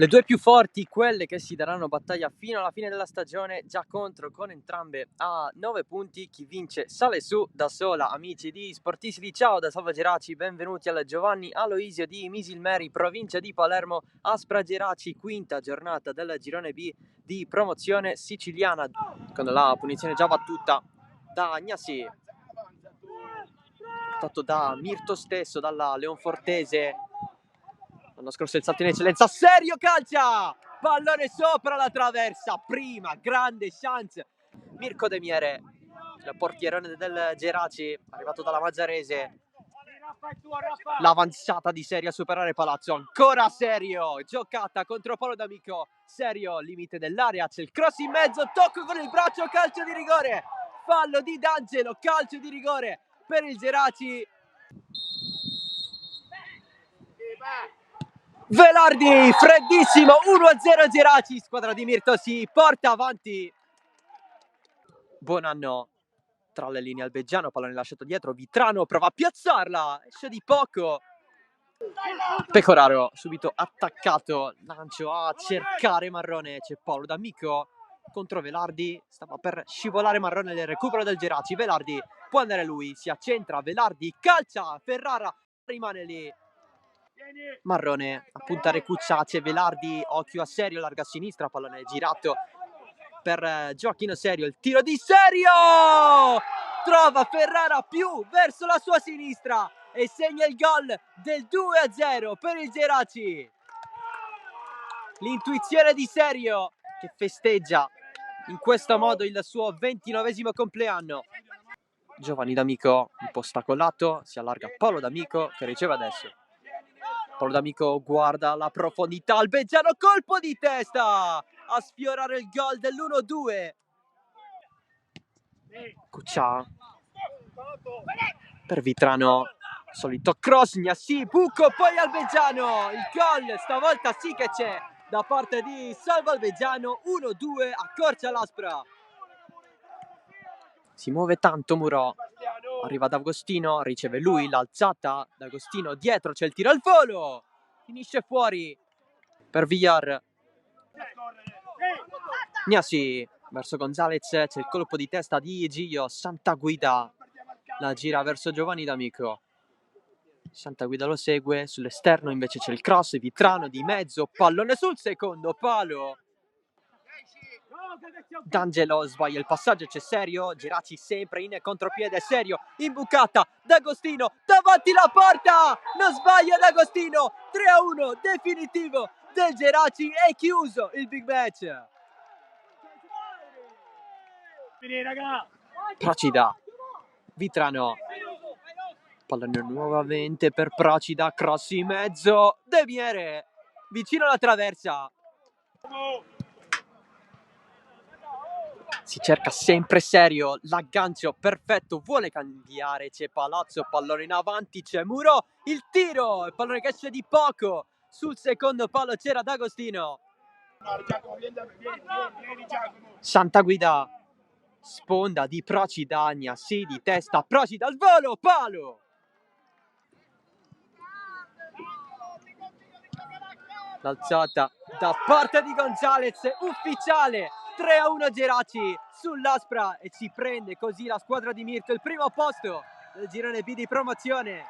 Le due più forti, quelle che si daranno battaglia fino alla fine della stagione, già contro con entrambe a 9 punti. Chi vince sale su da sola. Amici di Sportisti, ciao da Salvo Geraci, benvenuti al Giovanni Aloisio di Misilmeri, provincia di Palermo, Aspra Geraci, quinta giornata del girone B di promozione siciliana, con la punizione già battuta da Agnassi, portato da Mirto stesso, dalla Leonfortese. L'anno scorso il salto in eccellenza, Serio calcia! Pallone sopra la traversa, prima grande chance. Mirko De Miere, il portierone del Geraci, arrivato dalla Mazzarese. L'avanzata di Serio a superare Palazzo, ancora Serio, giocata contro palo d'amico. Serio, limite dell'area, c'è il cross in mezzo, tocco con il braccio, calcio di rigore. Fallo di D'Angelo, calcio di rigore per il Geraci. Velardi, freddissimo, 1-0 Geraci, squadra di Mirto si porta avanti. Buon anno tra le linee Albeggiano, pallone lasciato dietro, Vitrano prova a piazzarla, esce di poco. Pecoraro subito attaccato, lancio a cercare Marrone, c'è Paolo D'Amico contro Velardi, stava per scivolare Marrone nel recupero del Geraci. Velardi può andare lui, si accentra, Velardi calcia, Ferrara rimane lì. Marrone a puntare Cucciace, Velardi, occhio a Serio, larga a sinistra, pallone girato per Gioacchino Serio, il tiro di Serio! Trova Ferrara più verso la sua sinistra e segna il gol del 2-0 per il Geraci. L'intuizione di Serio che festeggia in questo modo il suo 29esimo compleanno. Giovanni D'Amico un po' stacolato, si allarga Paolo D'Amico che riceve adesso. Paolo D'Amico guarda la profondità, Albeggiano, colpo di testa a sfiorare il gol dell'1-2. Cuccia per Vitrano, solito cross, Gnassi, buco, poi Albeggiano, il gol stavolta sì che c'è da parte di Salvo Albeggiano, 1-2, accorcia l'Aspra. Si muove tanto Murò, arriva D'Agostino, riceve lui l'alzata, D'Agostino dietro, c'è il tiro al volo, finisce fuori per Villar. Gnassi verso Gonzalez, c'è il colpo di testa di Gio, Santaguida la gira verso Giovanni D'Amico, Santaguida lo segue, sull'esterno invece c'è il cross, Vitrano di mezzo, pallone sul secondo palo. D'Angelo sbaglia il passaggio, c'è Serio, Geraci sempre in contropiede, Serio, imbucata, D'Agostino, davanti la porta, non sbaglia D'Agostino, 3-1, definitivo del Geraci, è chiuso il big match. Procida, Vitrano, pallone nuovamente per Procida, cross in mezzo, De Miere, vicino alla traversa. Si cerca sempre Serio, l'aggancio perfetto, vuole cambiare, c'è Palazzo, pallone in avanti, c'è Muro, il tiro, il pallone che esce di poco, sul secondo palo c'era D'Agostino. Santaguida, sponda di Procida, sì di testa, Procida al volo, palo! L'alzata da parte di Gonzalez, ufficiale, 3-1 Geraci sull'Aspra e ci prende così la squadra di Mirto il primo posto del girone B di promozione.